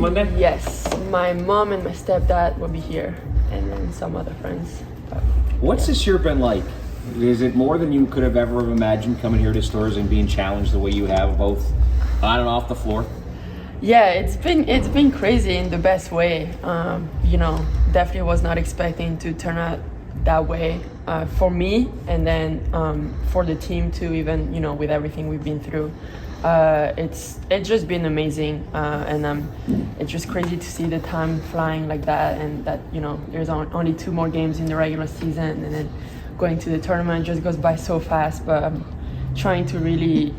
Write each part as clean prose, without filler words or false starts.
Monday? Yes, my mom and my stepdad will be here, and then some other friends. What's this year been like? Is it more than you could have ever imagined coming here to Stores and being challenged the way you have, both on and off the floor? Yeah, it's been crazy in the best way. Definitely was not expecting to turn out that way for me, and then for the team too. Even with everything we've been through, it's just been amazing, and it's just crazy to see the time flying like that, and that there's only 2 more games in the regular season, and then going to the tournament just goes by so fast. But I'm trying to really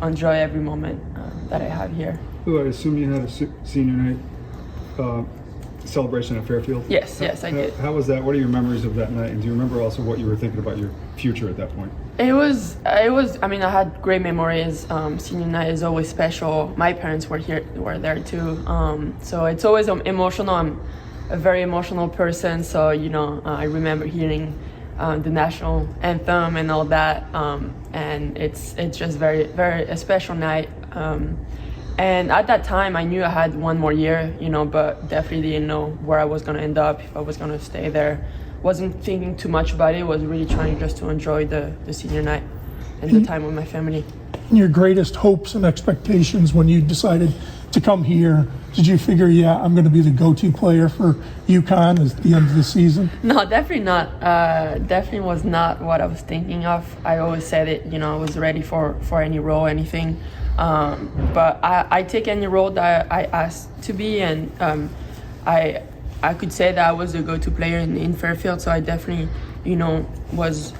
enjoy every moment that I have here. Well, I assume you had a senior night celebration at Fairfield? Yes, I did. How was that? What are your memories of that night? And do you remember also what you were thinking about your future at that point? It was. I had great memories. Senior night is always special. My parents were there too. So it's always emotional. I'm a very emotional person. So I remember hearing the national anthem and all that. And it's just very, very a special night. And at that time, I knew I had 1 more year, but definitely didn't know where I was going to end up, if I was going to stay there. Wasn't thinking too much about it, was really trying just to enjoy the senior night and the time with my family. Your greatest hopes and expectations when you decided to come here, did you figure, I'm going to be the go-to player for UConn at the end of the season? No, definitely not. Definitely was not what I was thinking of. I always said it, I was ready for any role, anything. But I take any role that I asked to be, and I could say that I was the go-to player in Fairfield. So I definitely, was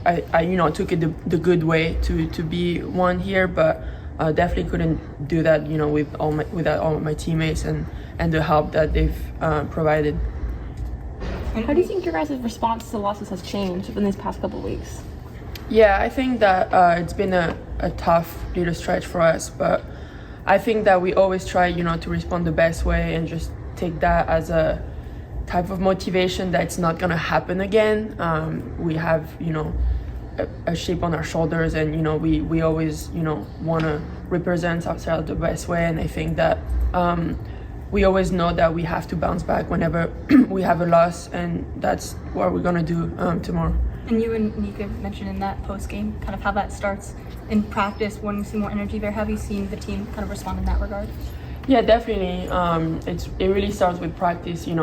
I took it the good way to be one here, but definitely couldn't do that, without all my teammates and the help that they've provided. And how do you think your guys' response to losses has changed in these past couple of weeks? Yeah, I think that it's been a tough little stretch for us, but I think that we always try, to respond the best way and just take that as a type of motivation that it's not gonna happen again. We have, a chip on our shoulders, and we always, want to represent ourselves the best way. And I think that we always know that we have to bounce back whenever we have a loss, and that's what we're gonna do tomorrow. And you and Nika mentioned in that post game kind of how that starts in practice, wanting to see more energy there. Have you seen the team kind of respond in that regard? Yeah, definitely. It really starts with practice. You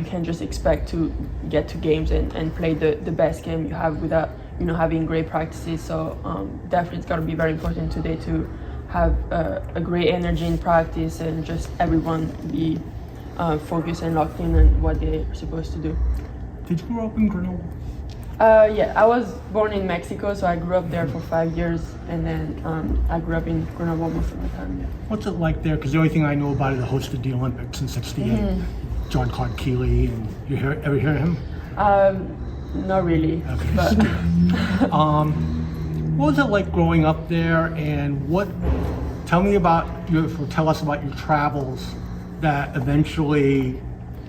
can't just expect to get to games and play the best game you have without having great practices. So definitely it's going to be very important today to have a great energy in practice and just everyone be focused and locked in on what they're supposed to do. Did you grow up in Grenoble? Yeah, I was born in Mexico, so I grew up there for 5 years, and then I grew up in Grenoble most of the time. Yeah. What's it like there? Because the only thing I know about it, it hosted the Olympics in '68. Mm-hmm. John Claude Keeley, and ever hear of him? Not really. Okay. But what was it like growing up there, and tell us about your travels that eventually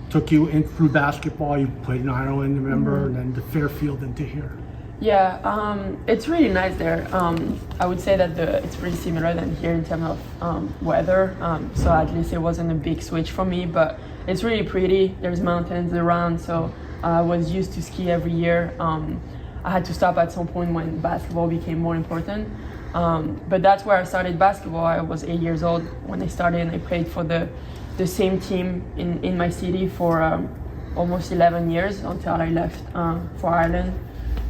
took you in through basketball. You played in Ireland, remember, and then to Fairfield and to here. Yeah, it's really nice there. I would say that it's pretty similar than here in terms of weather. So at least it wasn't a big switch for me, but it's really pretty. There's mountains around, so I was used to ski every year. I had to stop at some point when basketball became more important. But that's where I started basketball. I was 8 years old when I started, and I played for the same team in my city for almost 11 years until I left for Ireland.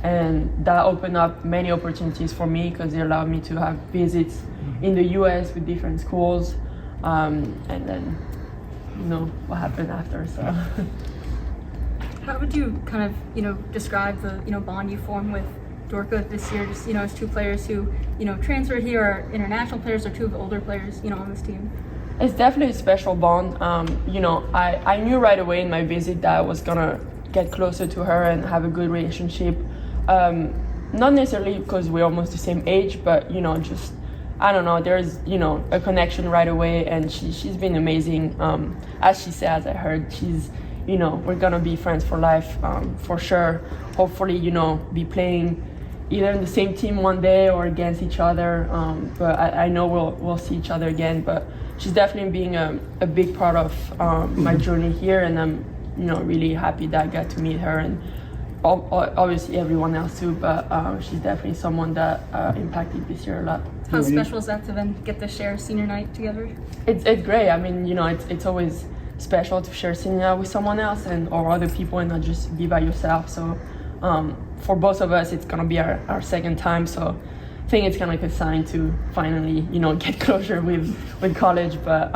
And that opened up many opportunities for me because it allowed me to have visits in the US with different schools. And then, what happened after. So. How would you kind of, describe the, bond you formed with Dorka this year, just, as two players who, transferred here, are international players, or two of the older players, on this team? It's definitely a special bond. I knew right away in my visit that I was gonna get closer to her and have a good relationship. Not necessarily because we're almost the same age, but just I don't know. There's a connection right away, and she's been amazing. As she says, I heard she's we're gonna be friends for life for sure. Hopefully, be playing either in the same team one day or against each other. But I know we'll see each other again. But she's definitely being a big part of my journey here, and I'm really happy that I got to meet her, and obviously everyone else too, but she's definitely someone that impacted this year a lot. How special is that to then get to share senior night together? It's great. I mean, it's always special to share senior night with someone else or other people and not just be by yourself. So for both of us, it's gonna be our second time. So I think it's kind of like a sign to finally, get closure with college. But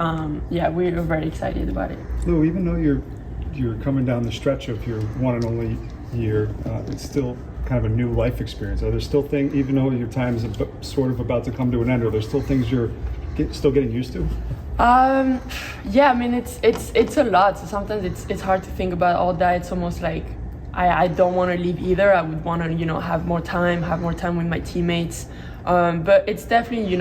yeah, we're very excited about it. Lou, even though you're coming down the stretch of your one and only year, it's still kind of a new life experience. Are there still things, even though your time is sort of about to come to an end, are there still things you're still getting used to? Yeah, I mean it's a lot. So sometimes it's hard to think about all that. It's almost like I don't want to leave either. I would want to have more time with my teammates. But it's definitely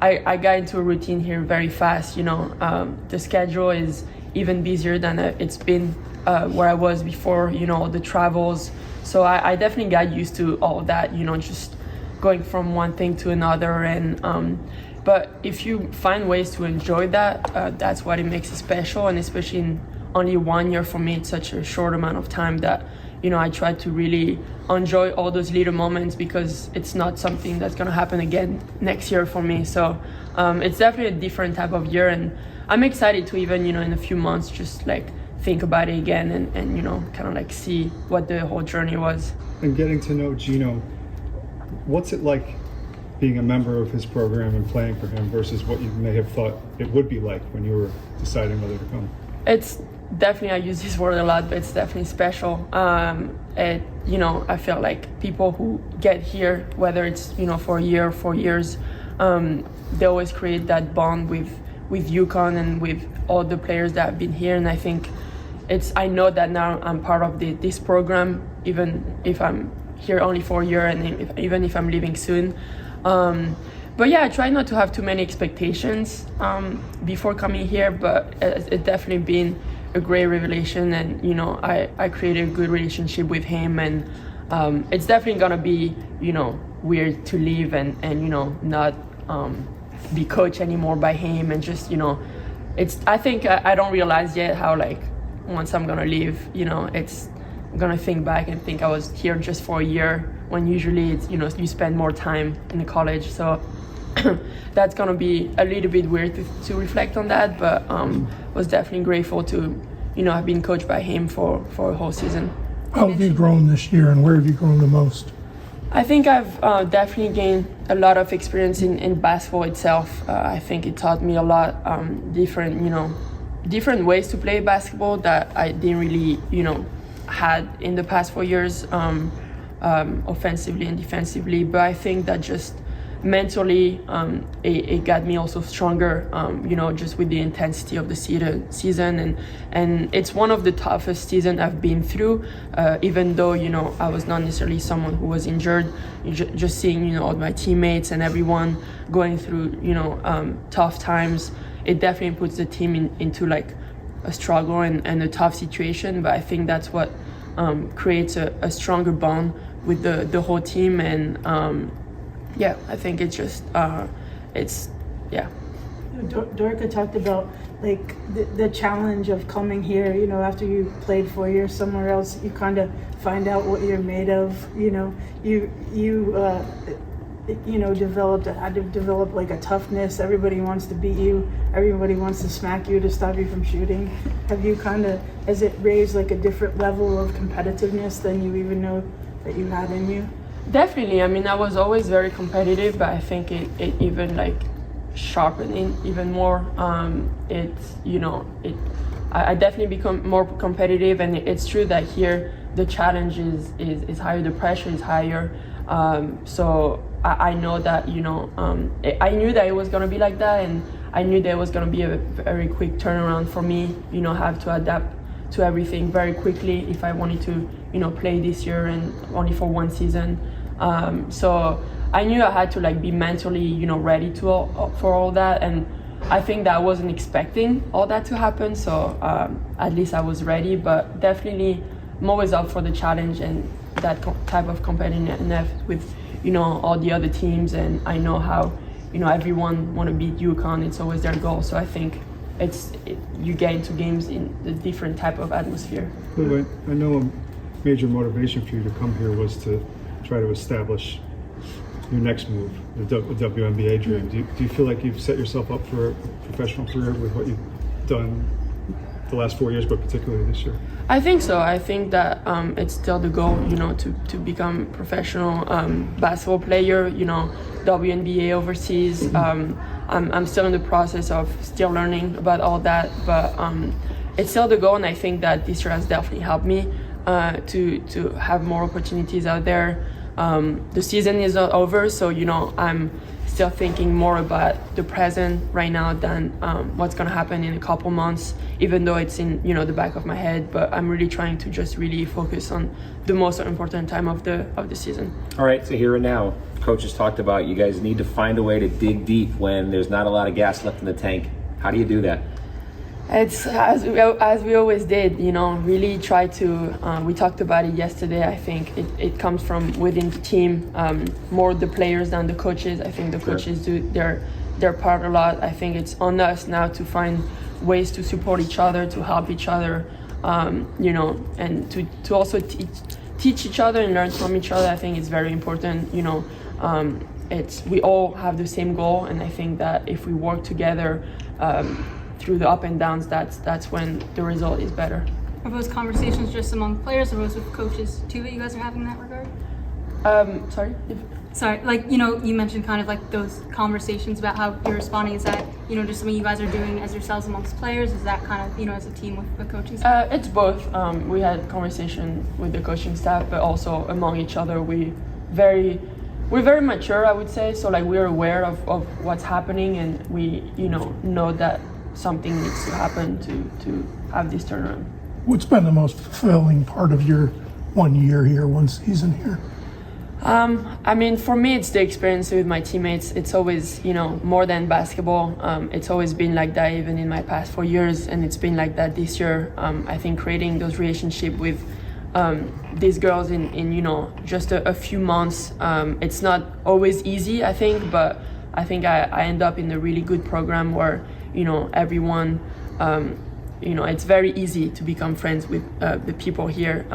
I got into a routine here very fast. The schedule is even busier than it's been where I was before. The travels. So I definitely got used to all of that. Just going from one thing to another and. But if you find ways to enjoy that, that's what it makes it special. And especially in only 1 year for me, it's such a short amount of time that, I try to really enjoy all those little moments because it's not something that's going to happen again next year for me. So it's definitely a different type of year. And I'm excited to even, in a few months, just like think about it again and kind of like see what the whole journey was. And getting to know Geno, what's it like being a member of his program and playing for him versus what you may have thought it would be like when you were deciding whether to come? It's definitely, I use this word a lot, but it's definitely special. I feel like people who get here, whether it's, for a year or 4 years, they always create that bond with UConn and with all the players that have been here. And I think I know that now I'm part of this program, even if I'm here only for a year and even if I'm leaving soon. But yeah, I try not to have too many expectations before coming here, but it's definitely been a great revelation, and I created a good relationship with him, and it's definitely gonna be weird to leave and not be coached anymore by him, and just I think I don't realize yet how like once I'm gonna leave, I'm gonna think back and think I was here just for a year, when usually it's you spend more time in the college. So that's gonna be a little bit weird to reflect on that, but was definitely grateful to have been coached by him for a whole season. How have you grown this year, and where have you grown the most? I think I've definitely gained a lot of experience in basketball itself. I think it taught me a lot, different ways to play basketball that I didn't really had in the past 4 years, offensively and defensively. But I think that just mentally it got me also stronger, just with the intensity of the season, and it's one of the toughest seasons I've been through, even though I was not necessarily someone who was injured. Just seeing all my teammates and everyone going through tough times, it definitely puts the team into like a struggle and a tough situation. But I think that's what creates a stronger bond with the whole team, and yeah, I think it's just yeah. Dorka talked about like the challenge of coming here. After you played 4 years somewhere else, you kind of find out what you're made of. Had to develop like a toughness. Everybody wants to beat you. Everybody wants to smack you to stop you from shooting. Has it raised like a different level of competitiveness than you even know that you had in you? Definitely. I mean, I was always very competitive, but I think it even like sharpened it even more. I definitely become more competitive, and it's true that here the challenge is higher, the pressure is higher. So I know that I knew that it was gonna be like that, and I knew there was gonna be a very quick turnaround for me. Have to adapt to everything very quickly if I wanted to play this year and only for one season. So I knew I had to like be mentally ready for all that, and I think that I wasn't expecting all that to happen. So at least I was ready, but definitely I'm always up for the challenge and that type of competitiveness with all the other teams, and I know how everyone want to beat UConn. It's always their goal. So I think you get into games in a different type of atmosphere. Well, I know a major motivation for you to come here was to try to establish your next move, the WNBA dream. Do you feel like you've set yourself up for a professional career with what you've done the last 4 years, but particularly this year? I think so. I think that it's still the goal, to become professional basketball player, WNBA overseas. I'm still in the process of still learning about all that, but it's still the goal, and I think that this year has definitely helped me to have more opportunities out there. The season is not over, so I'm still thinking more about the present right now than what's gonna happen in a couple months, even though it's in the back of my head. But I'm really trying to just really focus on the most important time of the season. All right, so here and now, Coach has talked about you guys need to find a way to dig deep when there's not a lot of gas left in the tank. How do you do that? It's as we always did, really try to, we talked about it yesterday. I think it comes from within the team, more the players than the coaches. I think the coaches do their part a lot. I think it's on us now to find ways to support each other, to help each other, and to also teach each other and learn from each other. I think it's very important, we all have the same goal, and I think that if we work together, through the up and downs, that's when the result is better. Are those conversations just among players, or those with coaches too that you guys are having in that regard? Sorry, you mentioned kind of like those conversations about how you're responding. Is that just something you guys are doing as yourselves amongst players? Is that kind of as a team with the coaching staff? It's both. We had conversation with the coaching staff, but also among each other. We're very mature, I would say. So we're aware of what's happening, and we know that something needs to happen to have this turnaround. What's been the most fulfilling part of your 1 year here, 1 season here? For me, it's the experience with my teammates. It's always, more than basketball. It's always been like that, even in my past 4 years, and it's been like that this year. I think creating those relationships with these girls in just a few months, it's not always easy, I think, but I think I end up in a really good program where everyone, it's very easy to become friends with the people here.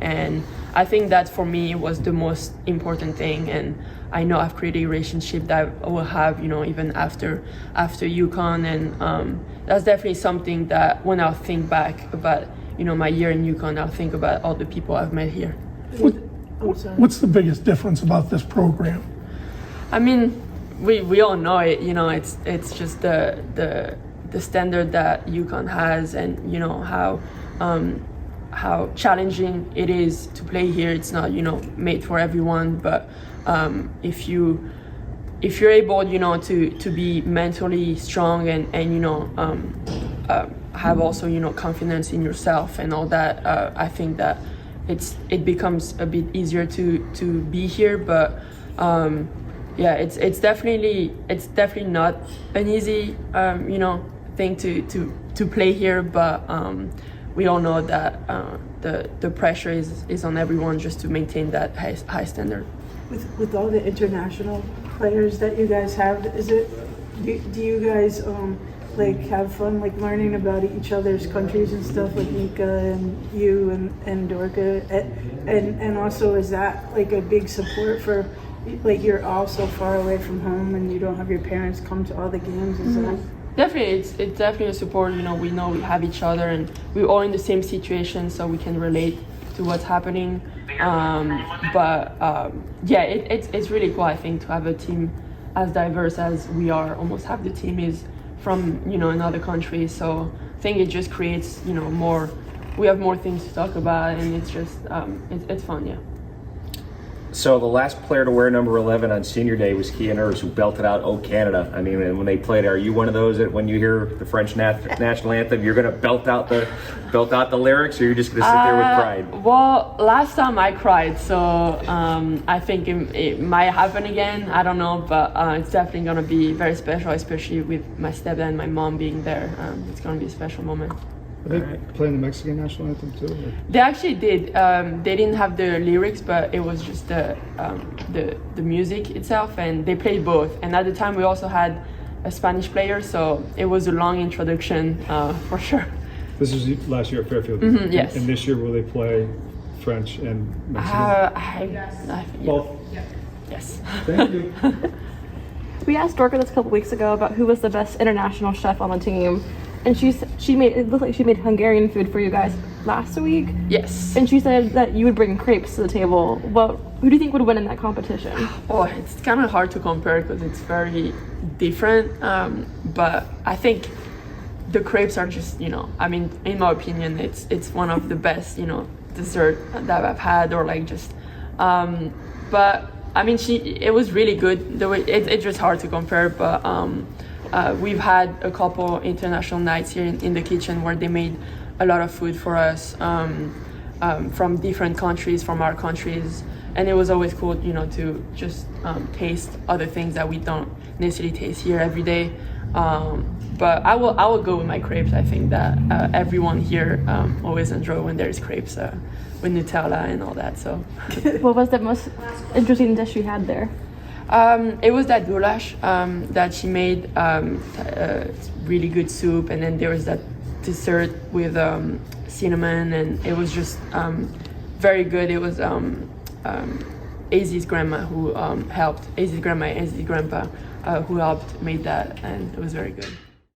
And I think that for me was the most important thing. And I know I've created a relationship that I will have, even after UConn. And that's definitely something that when I'll think back about, my year in UConn, I'll think about all the people I've met here. What's the biggest difference about this program? We all know it. It's just the standard that UConn has, and how challenging it is to play here. It's not made for everyone, but if you're able to be mentally strong and have also confidence in yourself and all that, I think that it becomes a bit easier to be here, but. It's definitely not an easy thing to play here, but we all know that the pressure is on everyone just to maintain that high standard. With all the international players that you guys have, do you guys have fun learning about each other's countries and stuff, like Nika and you and Dorka, and also is that a big support for? You're all so far away from home and you don't have your parents come to all the games. Is that definitely it's definitely a support. We know we have each other and we're all in the same situation, so we can relate to what's happening. It's really cool, I think, to have a team as diverse as we are. Almost half the team is from another country, so I think it just creates more. We have more things to talk about, and it's just it's fun, yeah. So the last player to wear number 11 on senior day was Kia Nurse, who belted out "Oh Canada." And when they played, are you one of those that when you hear the French national anthem, you're going to belt out the lyrics, or you're just going to sit there with pride? Well, last time I cried, so I think it might happen again. I don't know, but it's definitely going to be very special, especially with my stepdad and my mom being there. It's going to be a special moment. Are they playing the Mexican national anthem too? Or? They actually did. They didn't have the lyrics, but it was just the music itself, and they played both. And at the time, we also had a Spanish player, so it was a long introduction for sure. This was last year at Fairfield. Yes. And this year, will they play French and Mexican? Both. Yes. Thank you. We asked Dorka this a couple weeks ago about who was the best international chef on the team, and she made it looked like she made Hungarian food for you guys last week. Yes. And she said that you would bring crepes to the table. Well, who do you think would win in that competition? Oh, it's kind of hard to compare because it's very different. But I think the crepes are just, I mean, in my opinion, it's one of the best, dessert that I've had, or like just. But I mean, it was really good. The way it's just hard to compare, but we've had a couple international nights here in the kitchen where they made a lot of food for us from different countries, from our countries, and it was always cool, to just taste other things that we don't necessarily taste here every day. But I will go with my crepes. I think that everyone here always enjoy when there's crepes with Nutella and all that. So, What was the most interesting dish you had there? it was that goulash that she made, really good soup, and then there was that dessert with cinnamon, and it was just very good. It was Azzy's grandma who helped, Azzy's grandma and Azzy's grandpa who helped made that, and it was very good.